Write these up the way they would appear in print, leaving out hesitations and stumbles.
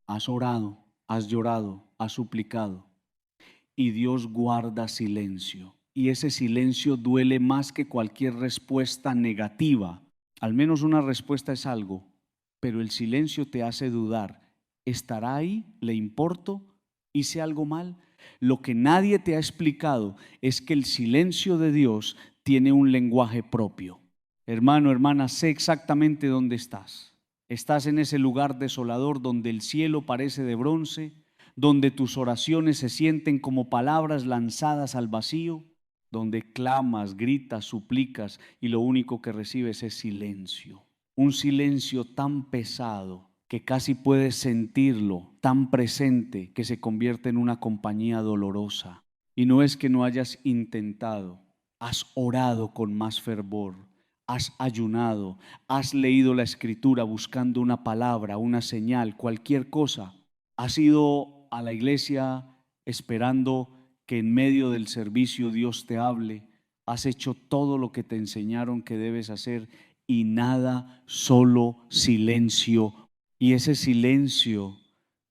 Has orado, has llorado, has suplicado y Dios guarda silencio. Y ese silencio duele más que cualquier respuesta negativa. Al menos una respuesta es algo, pero el silencio te hace dudar. ¿Estará ahí? ¿Le importo? ¿Hice algo mal? Lo que nadie te ha explicado es que el silencio de Dios tiene un lenguaje propio. Hermano, hermana, sé exactamente dónde estás. Estás en ese lugar desolador donde el cielo parece de bronce, donde tus oraciones se sienten como palabras lanzadas al vacío, donde clamas, gritas, suplicas y lo único que recibes es silencio. Un silencio tan pesado que casi puedes sentirlo, tan presente que se convierte en una compañía dolorosa. Y no es que no hayas intentado, has orado con más fervor, has ayunado, has leído la escritura buscando una palabra, una señal, cualquier cosa. Has ido a la iglesia esperando que en medio del servicio Dios te hable. Has hecho todo lo que te enseñaron que debes hacer y nada, solo silencio. Y ese silencio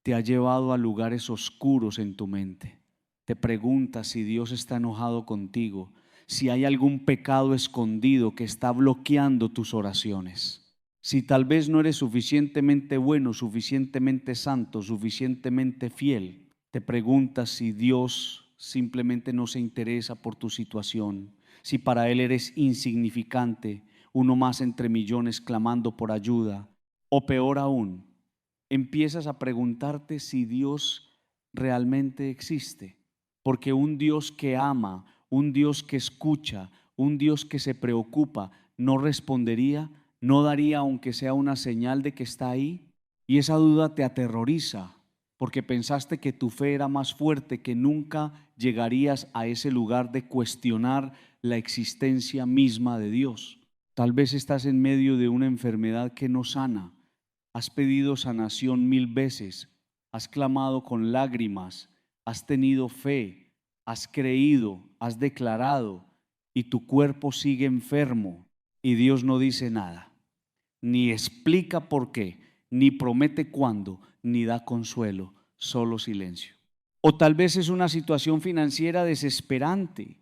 te ha llevado a lugares oscuros en tu mente. Te preguntas si Dios está enojado contigo, si hay algún pecado escondido que está bloqueando tus oraciones. Si tal vez no eres suficientemente bueno, suficientemente santo, suficientemente fiel, te preguntas si Dios simplemente no se interesa por tu situación, si para Él eres insignificante, uno más entre millones clamando por ayuda, o peor aún, empiezas a preguntarte si Dios realmente existe, porque un Dios que ama, un Dios que escucha, un Dios que se preocupa, no respondería, no daría aunque sea una señal de que está ahí. Y esa duda te aterroriza, porque pensaste que tu fe era más fuerte, que nunca llegarías a ese lugar de cuestionar la existencia misma de Dios. Tal vez estás en medio de una enfermedad que no sana. Has pedido sanación 1000 veces, has clamado con lágrimas, has tenido fe, has creído, has declarado y tu cuerpo sigue enfermo y Dios no dice nada, ni explica por qué, ni promete cuándo, ni da consuelo, solo silencio. O tal vez es una situación financiera desesperante.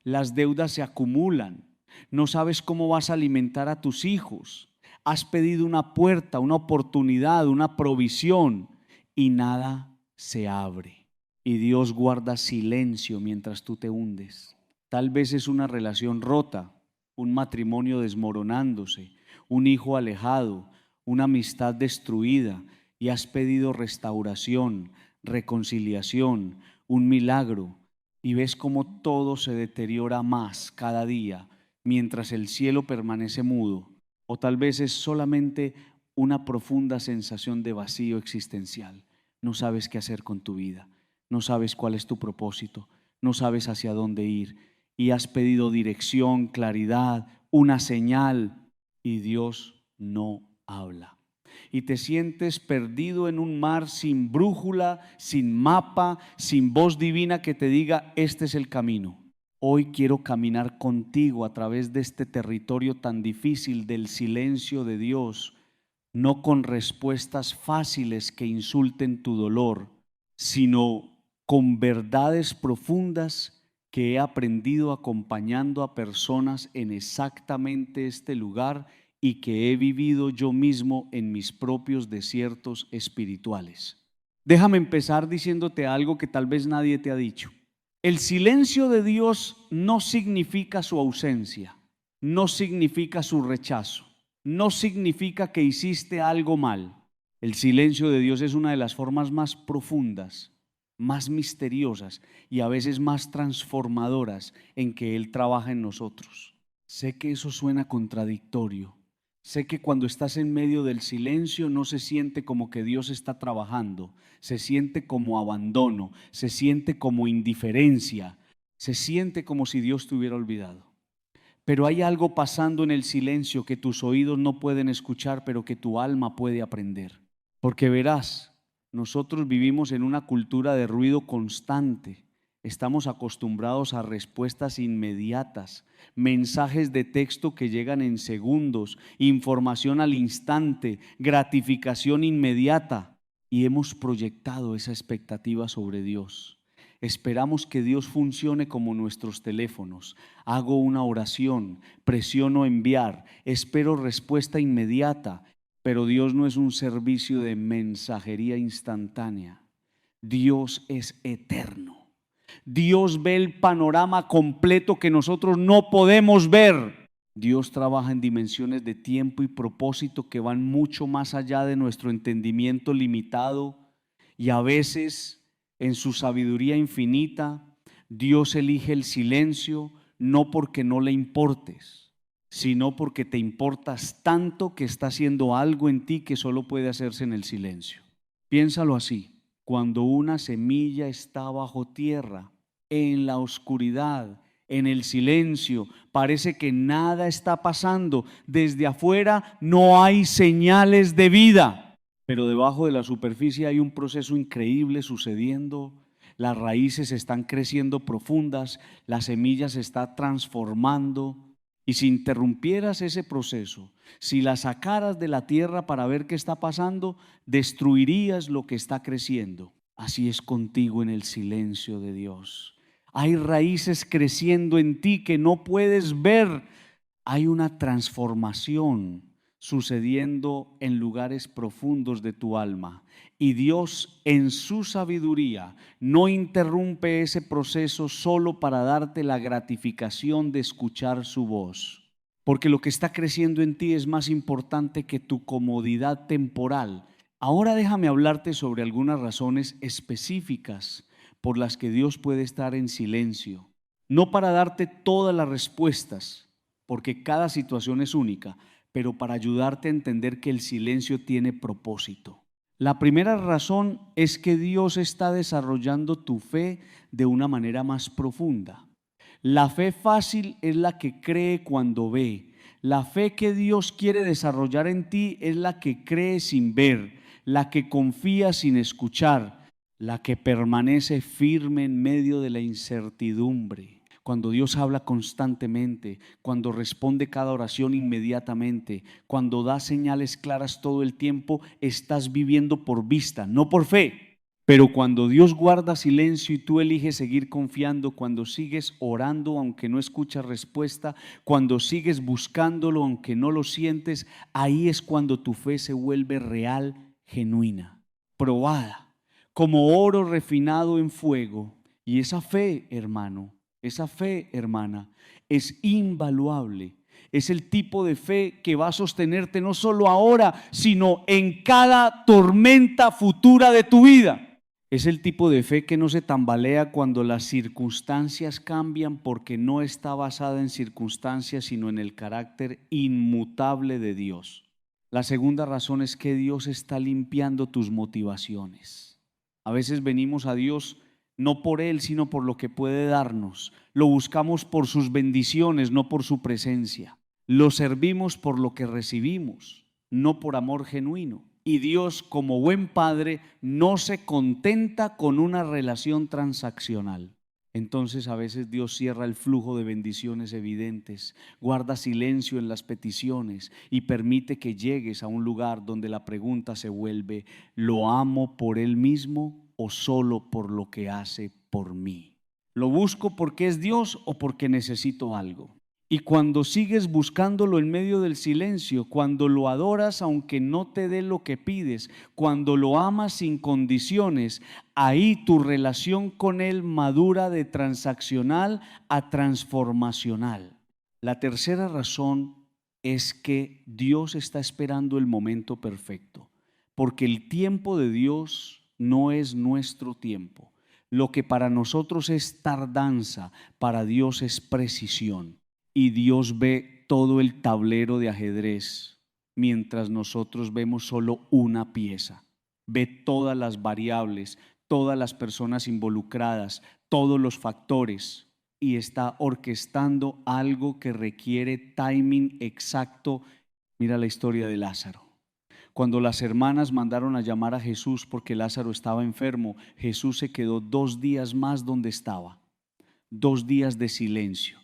Las deudas se acumulan, no sabes cómo vas a alimentar a tus hijos, has pedido una puerta, una oportunidad, una provisión y nada se abre. Y Dios guarda silencio mientras tú te hundes. Tal vez es una relación rota, un matrimonio desmoronándose, un hijo alejado, una amistad destruida y has pedido restauración, reconciliación, un milagro. Y ves cómo todo se deteriora más cada día mientras el cielo permanece mudo. O tal vez es solamente una profunda sensación de vacío existencial. No sabes qué hacer con tu vida, no sabes cuál es tu propósito, no sabes hacia dónde ir y has pedido dirección, claridad, una señal y Dios no habla. Y te sientes perdido en un mar sin brújula, sin mapa, sin voz divina que te diga, este es el camino. Hoy quiero caminar contigo a través de este territorio tan difícil del silencio de Dios, no con respuestas fáciles que insulten tu dolor, sino con verdades profundas que he aprendido acompañando a personas en exactamente este lugar y que he vivido yo mismo en mis propios desiertos espirituales. Déjame empezar diciéndote algo que tal vez nadie te ha dicho. El silencio de Dios no significa su ausencia, no significa su rechazo, no significa que hiciste algo mal. El silencio de Dios es una de las formas más profundas, más misteriosas y a veces más transformadoras en que Él trabaja en nosotros. Sé que eso suena contradictorio. Sé que cuando estás en medio del silencio no se siente como que Dios está trabajando, se siente como abandono, se siente como indiferencia, se siente como si Dios te hubiera olvidado. Pero hay algo pasando en el silencio que tus oídos no pueden escuchar, pero que tu alma puede aprender. Porque verás, nosotros vivimos en una cultura de ruido constante. Estamos acostumbrados a respuestas inmediatas, mensajes de texto que llegan en segundos, información al instante, gratificación inmediata. y hemos proyectado esa expectativa sobre Dios. Esperamos que Dios funcione como nuestros teléfonos. Hago una oración, presiono enviar, espero respuesta inmediata, pero Dios no es un servicio de mensajería instantánea. Dios es eterno. Dios ve el panorama completo que nosotros no podemos ver. Dios trabaja en dimensiones de tiempo y propósito que van mucho más allá de nuestro entendimiento limitado, y a veces en su sabiduría infinita Dios elige el silencio no porque no le importes, sino porque te importas tanto que está haciendo algo en ti que solo puede hacerse en el silencio. Piénsalo así: cuando una semilla está bajo tierra, en la oscuridad, en el silencio, parece que nada está pasando. Desde afuera no hay señales de vida, pero debajo de la superficie hay un proceso increíble sucediendo. Las raíces están creciendo profundas, la semilla se está transformando. Y si interrumpieras ese proceso, si la sacaras de la tierra para ver qué está pasando, destruirías lo que está creciendo. Así es contigo en el silencio de Dios. Hay raíces creciendo en ti que no puedes ver. Hay una transformación sucediendo en lugares profundos de tu alma, y Dios en su sabiduría no interrumpe ese proceso solo para darte la gratificación de escuchar su voz, porque lo que está creciendo en ti es más importante que tu comodidad temporal. Ahora déjame hablarte sobre algunas razones específicas por las que Dios puede estar en silencio, no para darte todas las respuestas, porque cada situación es única, pero para ayudarte a entender que el silencio tiene propósito. La primera razón es que Dios está desarrollando tu fe de una manera más profunda. La fe fácil es la que cree cuando ve. La fe que Dios quiere desarrollar en ti es la que cree sin ver, la que confía sin escuchar, la que permanece firme en medio de la incertidumbre. Cuando Dios habla constantemente, cuando responde cada oración inmediatamente, cuando da señales claras todo el tiempo, estás viviendo por vista, no por fe. Pero cuando Dios guarda silencio y tú eliges seguir confiando, cuando sigues orando aunque no escuchas respuesta, cuando sigues buscándolo aunque no lo sientes, ahí es cuando tu fe se vuelve real, genuina, probada, como oro refinado en fuego. Y esa fe, hermano, esa fe, hermana, es invaluable. Es el tipo de fe que va a sostenerte no solo ahora, sino en cada tormenta futura de tu vida. Es el tipo de fe que no se tambalea cuando las circunstancias cambian, porque no está basada en circunstancias, sino en el carácter inmutable de Dios. La segunda razón es que Dios está limpiando tus motivaciones. A veces venimos a Dios no por Él, sino por lo que puede darnos. Lo buscamos por sus bendiciones, no por su presencia. Lo servimos por lo que recibimos, no por amor genuino. Y Dios, como buen padre, no se contenta con una relación transaccional. Entonces a veces Dios cierra el flujo de bendiciones evidentes, guarda silencio en las peticiones y permite que llegues a un lugar donde la pregunta se vuelve: ¿lo amo por Él mismo o solo por lo que hace por mí? ¿Lo busco porque es Dios o porque necesito algo? Y cuando sigues buscándolo en medio del silencio, cuando lo adoras aunque no te dé lo que pides, cuando lo amas sin condiciones, ahí tu relación con Él madura de transaccional a transformacional. La tercera razón es que Dios está esperando el momento perfecto, porque el tiempo de Dios no es nuestro tiempo. Lo que para nosotros es tardanza, para Dios es precisión. Y Dios ve todo el tablero de ajedrez, mientras nosotros vemos solo una pieza. Ve todas las variables, todas las personas involucradas, todos los factores, y está orquestando algo que requiere timing exacto. Mira la historia de Lázaro. Cuando las hermanas mandaron a llamar a Jesús porque Lázaro estaba enfermo, Jesús se quedó 2 días más donde estaba. 2 días de silencio,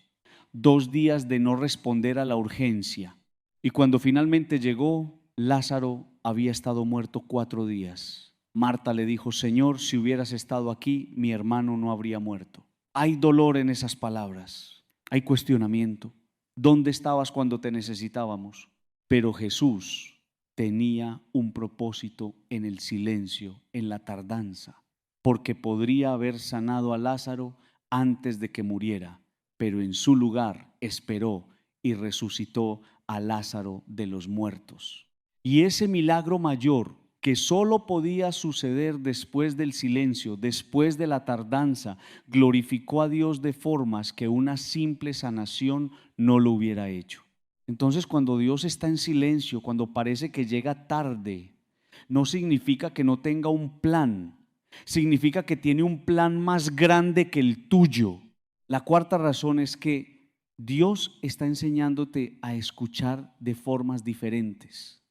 2 días de no responder a la urgencia. Y cuando finalmente llegó, Lázaro había estado muerto 4 días. Marta le dijo: Señor, si hubieras estado aquí, mi hermano no habría muerto. Hay dolor en esas palabras, hay cuestionamiento. ¿Dónde estabas cuando te necesitábamos? Pero Jesús tenía un propósito en el silencio, en la tardanza, porque podría haber sanado a Lázaro antes de que muriera, pero en su lugar esperó y resucitó a Lázaro de los muertos. Y ese milagro mayor, que solo podía suceder después del silencio, después de la tardanza, glorificó a Dios de formas que una simple sanación no lo hubiera hecho. Entonces, cuando Dios está en silencio, cuando parece que llega tarde, no significa que no tenga un plan, significa que tiene un plan más grande que el tuyo. La cuarta razón es que Dios está enseñándote a escuchar de formas diferentes.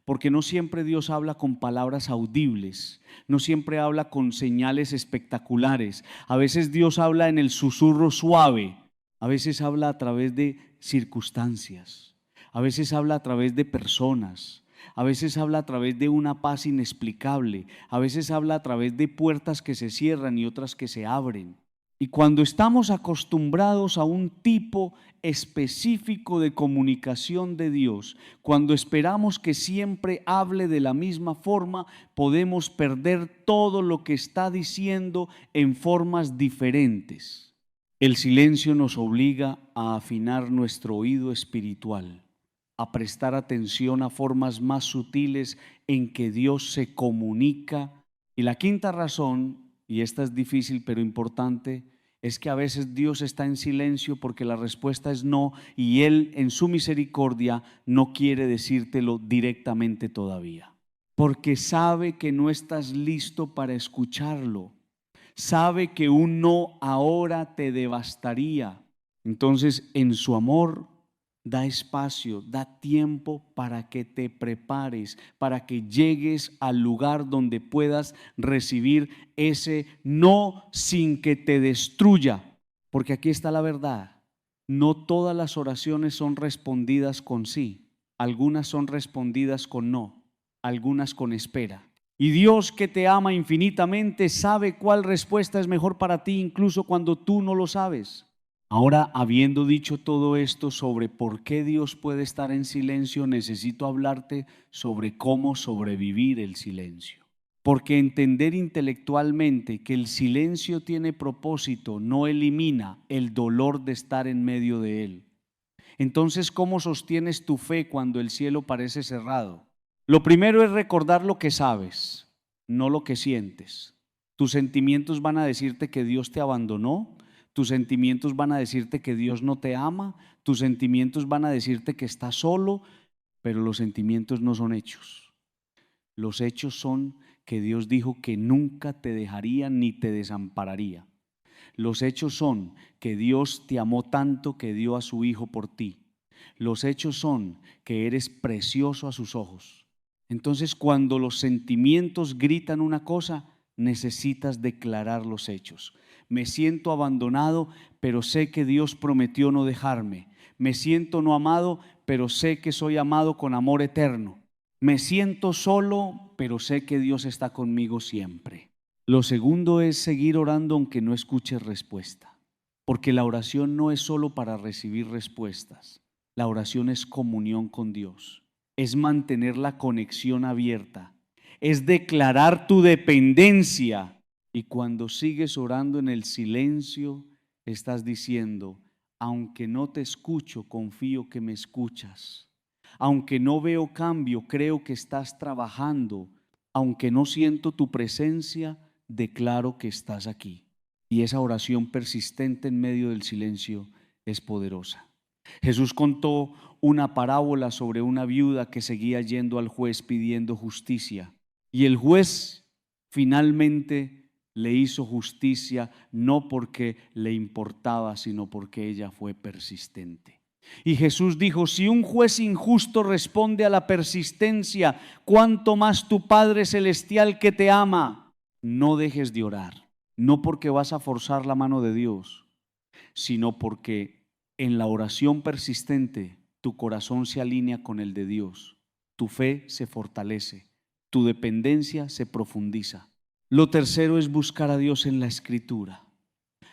Porque no siempre Dios habla con palabras audibles, no siempre habla con señales espectaculares. A veces Dios habla en el susurro suave, a veces habla a través de circunstancias, a veces habla a través de personas, a veces habla a través de una paz inexplicable, a veces habla a través de puertas que se cierran y otras que se abren. Y cuando estamos acostumbrados a un tipo específico de comunicación de Dios, cuando esperamos que siempre hable de la misma forma, podemos perder todo lo que está diciendo en formas diferentes. El silencio nos obliga a afinar nuestro oído espiritual, a prestar atención a formas más sutiles en que Dios se comunica. Y la quinta razón, y esta es difícil pero importante, es que a veces Dios está en silencio porque la respuesta es no, y Él en su misericordia no quiere decírtelo directamente todavía, porque sabe que no estás listo para escucharlo, sabe que un no ahora te devastaría. Entonces, en su amor, da espacio, da tiempo para que te prepares, para que llegues al lugar donde puedas recibir ese no sin que te destruya. Porque aquí está la verdad: no todas las oraciones son respondidas con sí, algunas son respondidas con no, algunas con espera. Y Dios, que te ama infinitamente, sabe cuál respuesta es mejor para ti, incluso cuando tú no lo sabes. Ahora, habiendo dicho todo esto sobre por qué Dios puede estar en silencio, necesito hablarte sobre cómo sobrevivir el silencio. Porque entender intelectualmente que el silencio tiene propósito no elimina el dolor de estar en medio de él. Entonces, ¿cómo sostienes tu fe cuando el cielo parece cerrado? Lo primero es recordar lo que sabes, no lo que sientes. Tus sentimientos van a decirte que Dios te abandonó. Tus sentimientos van a decirte que Dios no te ama, tus sentimientos van a decirte que estás solo, pero los sentimientos no son hechos. Los hechos son que Dios dijo que nunca te dejaría ni te desampararía. Los hechos son que Dios te amó tanto que dio a su Hijo por ti. Los hechos son que eres precioso a sus ojos. Entonces, cuando los sentimientos gritan una cosa, necesitas declarar los hechos. Me siento abandonado, pero sé que Dios prometió no dejarme. Me siento no amado, pero sé que soy amado con amor eterno. Me siento solo, pero sé que Dios está conmigo siempre. Lo segundo es seguir orando aunque no escuches respuesta, porque la oración no es solo para recibir respuestas. La oración es comunión con Dios, es mantener la conexión abierta, es declarar tu dependencia. Y cuando sigues orando en el silencio, estás diciendo: aunque no te escucho, confío que me escuchas. Aunque no veo cambio, creo que estás trabajando. Aunque no siento tu presencia, declaro que estás aquí. Y esa oración persistente en medio del silencio es poderosa. Jesús contó una parábola sobre una viuda que seguía yendo al juez pidiendo justicia. Y el juez finalmente le hizo justicia, no porque le importaba, sino porque ella fue persistente. Y Jesús dijo: si un juez injusto responde a la persistencia, ¿cuánto más tu Padre Celestial que te ama? No dejes de orar, no porque vas a forzar la mano de Dios, sino porque en la oración persistente tu corazón se alinea con el de Dios, tu fe se fortalece, tu dependencia se profundiza. Lo tercero es buscar a Dios en la Escritura,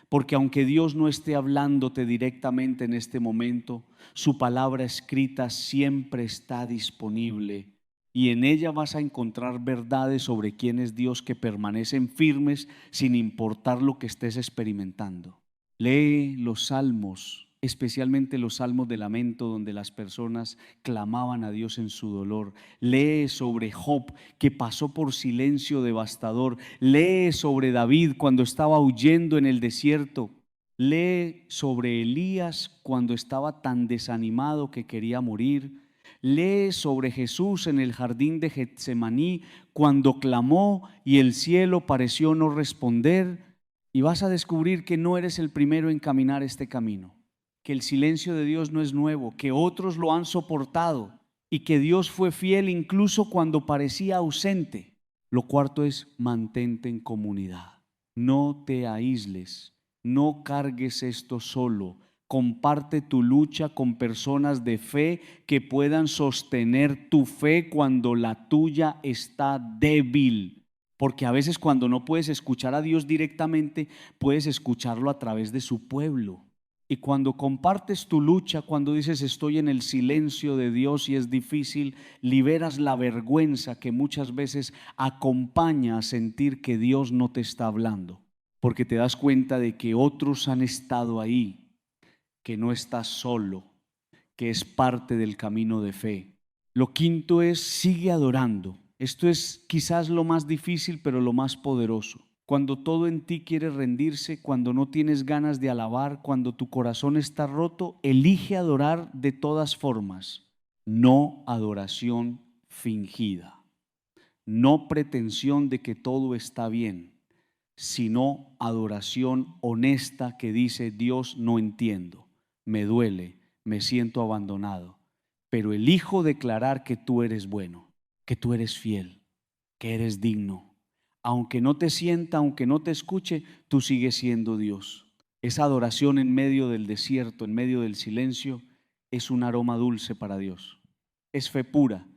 porque aunque Dios no esté hablándote directamente en este momento, su palabra escrita siempre está disponible y en ella vas a encontrar verdades sobre quién es Dios que permanecen firmes sin importar lo que estés experimentando. Lee los salmos, especialmente los salmos de lamento, donde las personas clamaban a Dios en su dolor. Lee sobre Job, que pasó por silencio devastador. Lee sobre David cuando estaba huyendo en el desierto. Lee sobre Elías cuando estaba tan desanimado que quería morir. Lee sobre Jesús en el jardín de Getsemaní cuando clamó y el cielo pareció no responder. Y vas a descubrir que no eres el primero en caminar este camino, que el silencio de Dios no es nuevo, que otros lo han soportado y que Dios fue fiel incluso cuando parecía ausente. Lo cuarto es mantente en comunidad. No te aísles, no cargues esto solo. Comparte tu lucha con personas de fe que puedan sostener tu fe cuando la tuya está débil. Porque a veces cuando no puedes escuchar a Dios directamente, puedes escucharlo a través de su pueblo. Y cuando compartes tu lucha, cuando dices estoy en el silencio de Dios y es difícil, liberas la vergüenza que muchas veces acompaña a sentir que Dios no te está hablando. Porque te das cuenta de que otros han estado ahí, que no estás solo, que es parte del camino de fe. Lo quinto es sigue adorando. Esto es quizás lo más difícil, pero lo más poderoso. Cuando todo en ti quiere rendirse, cuando no tienes ganas de alabar, cuando tu corazón está roto, elige adorar de todas formas. No adoración fingida, no pretensión de que todo está bien, sino adoración honesta que dice Dios, no entiendo, me duele, me siento abandonado, pero elijo declarar que tú eres bueno, que tú eres fiel, que eres digno. Aunque no te sienta, aunque no te escuche, tú sigues siendo Dios. Esa adoración en medio del desierto, en medio del silencio, es un aroma dulce para Dios. Es fe pura,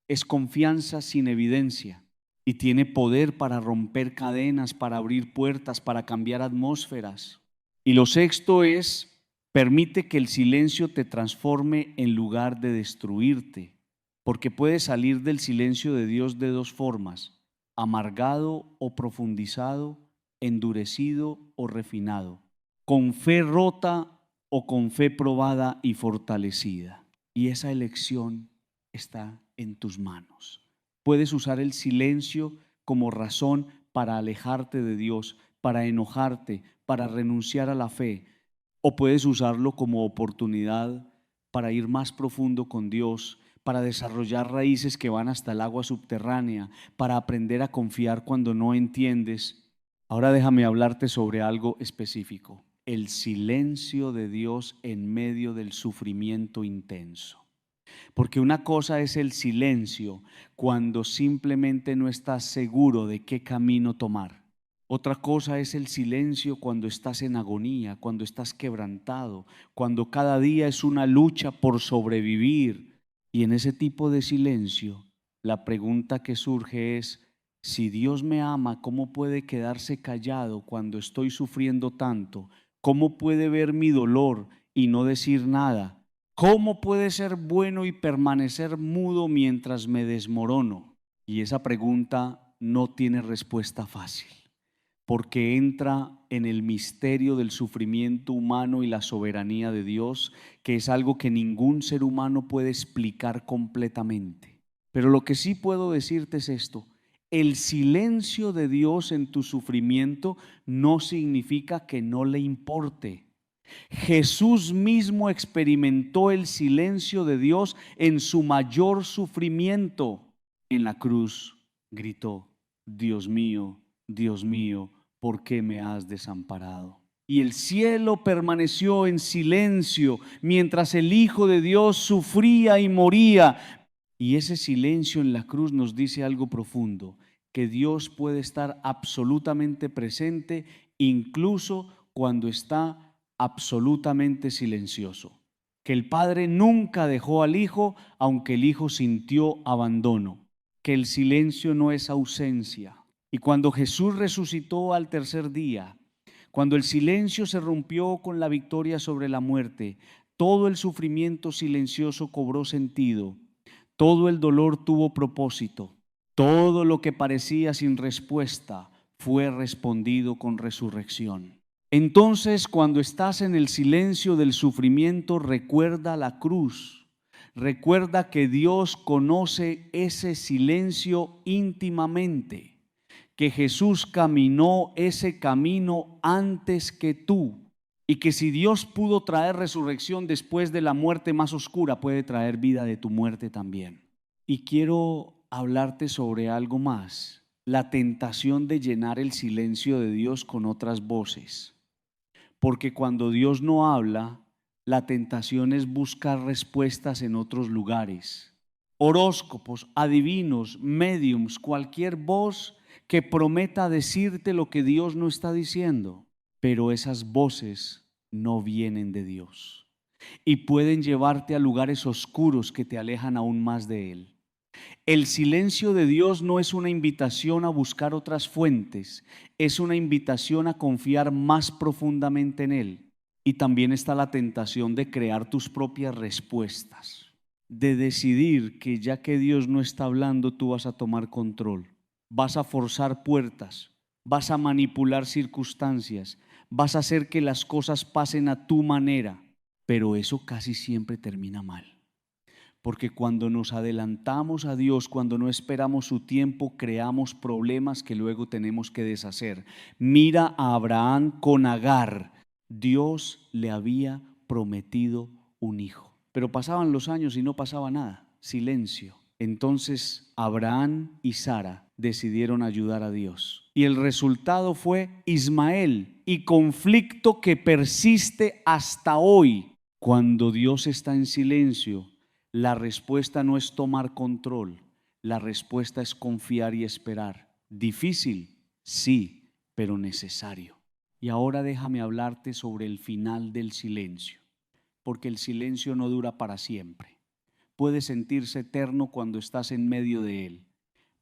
es confianza sin evidencia y tiene poder para romper cadenas, para abrir puertas, para cambiar atmósferas. Y lo sexto es, permite que el silencio te transforme en lugar de destruirte, porque puedes salir del silencio de Dios de dos formas: amargado o profundizado, endurecido o refinado, con fe rota o con fe probada y fortalecida. Y esa elección está en tus manos. Puedes usar el silencio como razón para alejarte de Dios, para enojarte, para renunciar a la fe, o puedes usarlo como oportunidad para ir más profundo con Dios, para desarrollar raíces que van hasta el agua subterránea, para aprender a confiar cuando no entiendes. Ahora déjame hablarte sobre algo específico: el silencio de Dios en medio del sufrimiento intenso. Porque una cosa es el silencio cuando simplemente no estás seguro de qué camino tomar. Otra cosa es el silencio cuando estás en agonía, cuando estás quebrantado, cuando cada día es una lucha por sobrevivir. Y en ese tipo de silencio, la pregunta que surge es: si Dios me ama, ¿cómo puede quedarse callado cuando estoy sufriendo tanto? ¿Cómo puede ver mi dolor y no decir nada? ¿Cómo puede ser bueno y permanecer mudo mientras me desmorono? Y esa pregunta no tiene respuesta fácil, porque entra en el misterio del sufrimiento humano y la soberanía de Dios, que es algo que ningún ser humano puede explicar completamente. Pero lo que sí puedo decirte es esto: el silencio de Dios en tu sufrimiento no significa que no le importe. Jesús mismo experimentó el silencio de Dios en su mayor sufrimiento. En la cruz gritó: Dios mío, ¿por qué me has desamparado? Y el cielo permaneció en silencio mientras el Hijo de Dios sufría y moría. Y ese silencio en la cruz nos dice algo profundo: que Dios puede estar absolutamente presente incluso cuando está absolutamente silencioso, que el Padre nunca dejó al Hijo aunque el Hijo sintió abandono, que el silencio no es ausencia. Y cuando Jesús resucitó al tercer día, cuando el silencio se rompió con la victoria sobre la muerte, todo el sufrimiento silencioso cobró sentido, todo el dolor tuvo propósito, todo lo que parecía sin respuesta fue respondido con resurrección. Entonces, cuando estás en el silencio del sufrimiento, recuerda la cruz. Recuerda que Dios conoce ese silencio íntimamente, que Jesús caminó ese camino antes que tú, y que si Dios pudo traer resurrección después de la muerte más oscura, puede traer vida de tu muerte también. Y quiero hablarte sobre algo más, la tentación de llenar el silencio de Dios con otras voces. Porque cuando Dios no habla, la tentación es buscar respuestas en otros lugares. Horóscopos, adivinos, médiums, cualquier voz que prometa decirte lo que Dios no está diciendo. Pero esas voces no vienen de Dios y pueden llevarte a lugares oscuros que te alejan aún más de Él. El silencio de Dios no es una invitación a buscar otras fuentes, es una invitación a confiar más profundamente en Él. Y también está la tentación de crear tus propias respuestas, de decidir que ya que Dios no está hablando, tú vas a tomar control, vas a forzar puertas, vas a manipular circunstancias, vas a hacer que las cosas pasen a tu manera, pero eso casi siempre termina mal. Porque cuando nos adelantamos a Dios, cuando no esperamos su tiempo, creamos problemas que luego tenemos que deshacer. Mira a Abraham con Agar. Dios le había prometido un hijo, pero pasaban los años y no pasaba nada, silencio. Entonces Abraham y Sara decidieron ayudar a Dios. Y el resultado fue Ismael, y conflicto que persiste hasta hoy. Cuando Dios está en silencio, la respuesta no es tomar control, la respuesta es confiar y esperar. Difícil, sí, pero necesario. Y ahora déjame hablarte sobre el final del silencio, porque el silencio no dura para siempre. Puede sentirse eterno cuando estás en medio de él,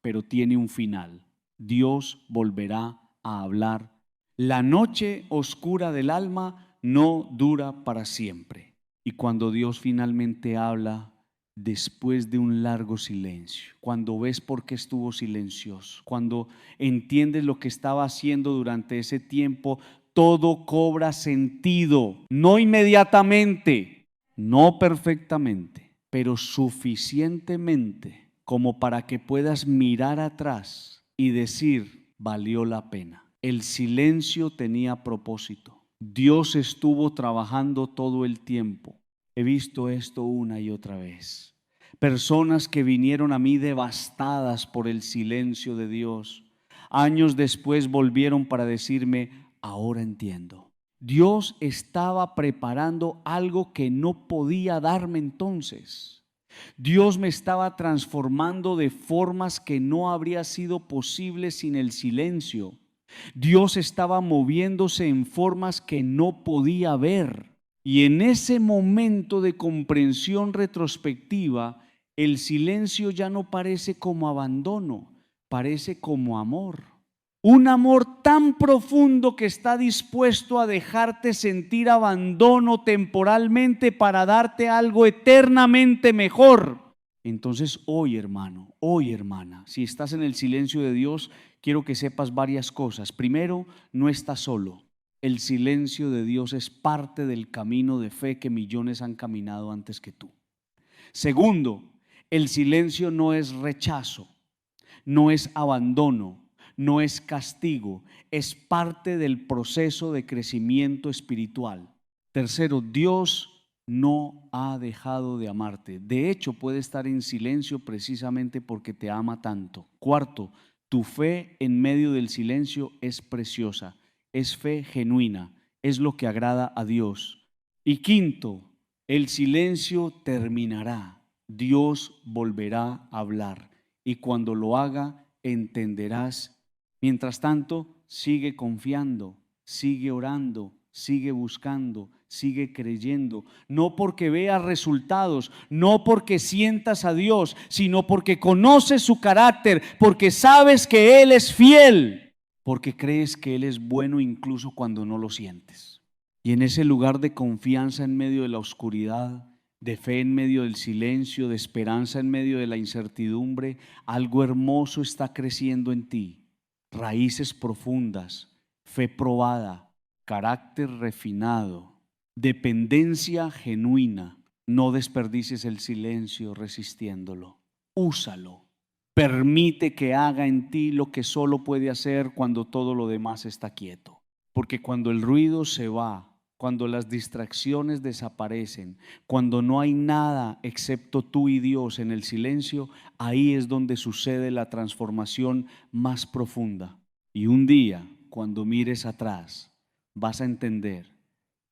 pero tiene un final. Dios volverá a hablar. La noche oscura del alma no dura para siempre. Y cuando Dios finalmente habla, después de un largo silencio, cuando ves por qué estuvo silencioso, cuando entiendes lo que estaba haciendo durante ese tiempo, todo cobra sentido, no inmediatamente, no perfectamente, pero suficientemente como para que puedas mirar atrás y decir, valió la pena. El silencio tenía propósito. Dios estuvo trabajando todo el tiempo. He visto esto una y otra vez. Personas que vinieron a mí devastadas por el silencio de Dios, años después volvieron para decirme, ahora entiendo. Dios estaba preparando algo que no podía darme entonces. Dios me estaba transformando de formas que no habría sido posible sin el silencio. Dios estaba moviéndose en formas que no podía ver. Y en ese momento de comprensión retrospectiva, el silencio ya no parece como abandono, parece como amor. Un amor tan profundo que está dispuesto a dejarte sentir abandono temporalmente para darte algo eternamente mejor. Entonces hoy, hermano, hoy, hermana, si estás en el silencio de Dios, quiero que sepas varias cosas. Primero, no estás solo. El silencio de Dios es parte del camino de fe que millones han caminado antes que tú. Segundo, el silencio no es rechazo, no es abandono, no es castigo, es parte del proceso de crecimiento espiritual. Tercero, Dios no ha dejado de amarte. De hecho, puede estar en silencio precisamente porque te ama tanto. Cuarto, tu fe en medio del silencio es preciosa. Es fe genuina, es lo que agrada a Dios. Y quinto, el silencio terminará. Dios volverá a hablar y cuando lo haga entenderás. Mientras tanto, sigue confiando, sigue orando, sigue buscando, sigue creyendo, no porque veas resultados, no porque sientas a Dios, sino porque conoces su carácter, porque sabes que Él es fiel, porque crees que Él es bueno incluso cuando no lo sientes. Y en ese lugar de confianza en medio de la oscuridad, de fe en medio del silencio, de esperanza en medio de la incertidumbre, algo hermoso está creciendo en ti. Raíces profundas, fe probada, carácter refinado, dependencia genuina. No desperdicies el silencio resistiéndolo. Úsalo. Permite que haga en ti lo que solo puede hacer cuando todo lo demás está quieto. Porque cuando el ruido se va, cuando las distracciones desaparecen, cuando no hay nada excepto tú y Dios en el silencio, ahí es donde sucede la transformación más profunda. Y un día, cuando mires atrás, vas a entender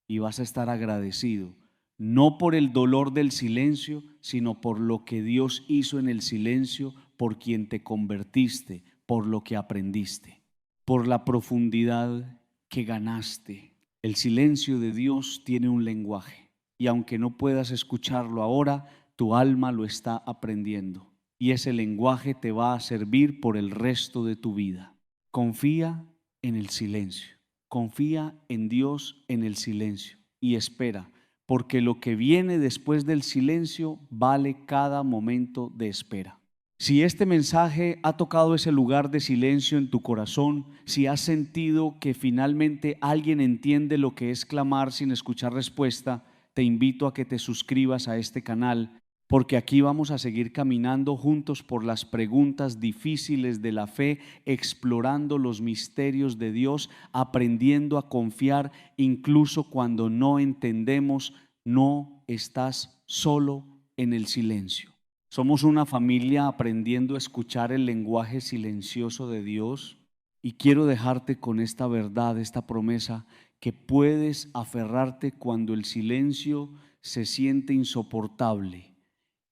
y vas a estar agradecido, no por el dolor del silencio, sino por lo que Dios hizo en el silencio, por quien te convertiste, por lo que aprendiste, por la profundidad que ganaste. El silencio de Dios tiene un lenguaje y aunque no puedas escucharlo ahora, tu alma lo está aprendiendo y ese lenguaje te va a servir por el resto de tu vida. Confía en el silencio, confía en Dios en el silencio y espera, porque lo que viene después del silencio vale cada momento de espera. Si este mensaje ha tocado ese lugar de silencio en tu corazón, si has sentido que finalmente alguien entiende lo que es clamar sin escuchar respuesta, te invito a que te suscribas a este canal, porque aquí vamos a seguir caminando juntos por las preguntas difíciles de la fe, explorando los misterios de Dios, aprendiendo a confiar incluso cuando no entendemos. No estás solo en el silencio. Somos una familia aprendiendo a escuchar el lenguaje silencioso de Dios y quiero dejarte con esta verdad, esta promesa, que puedes aferrarte cuando el silencio se siente insoportable.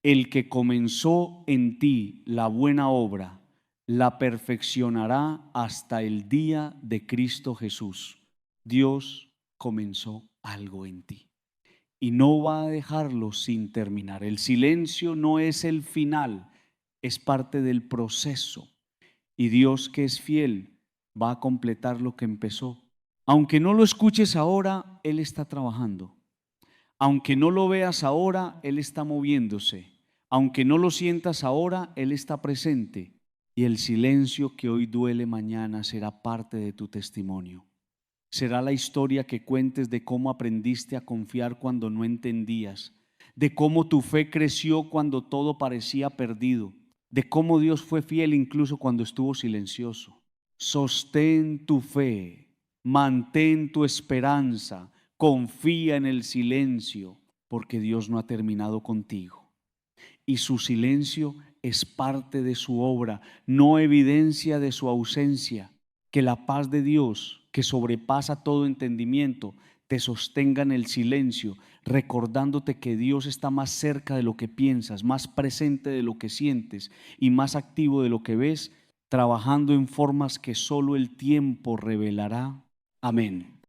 El que comenzó en ti la buena obra, la perfeccionará hasta el día de Cristo Jesús. Dios comenzó algo en ti y no va a dejarlo sin terminar. El silencio no es el final, es parte del proceso. Y Dios, que es fiel, va a completar lo que empezó. Aunque no lo escuches ahora, Él está trabajando. Aunque no lo veas ahora, Él está moviéndose. Aunque no lo sientas ahora, Él está presente. Y el silencio que hoy duele mañana será parte de tu testimonio. Será la historia que cuentes de cómo aprendiste a confiar cuando no entendías, de cómo tu fe creció cuando todo parecía perdido, de cómo Dios fue fiel incluso cuando estuvo silencioso. Sostén tu fe, mantén tu esperanza, confía en el silencio, porque Dios no ha terminado contigo. Y su silencio es parte de su obra, no evidencia de su ausencia. Que la paz de Dios, que sobrepasa todo entendimiento, te sostenga en el silencio, recordándote que Dios está más cerca de lo que piensas, más presente de lo que sientes y más activo de lo que ves, trabajando en formas que solo el tiempo revelará. Amén.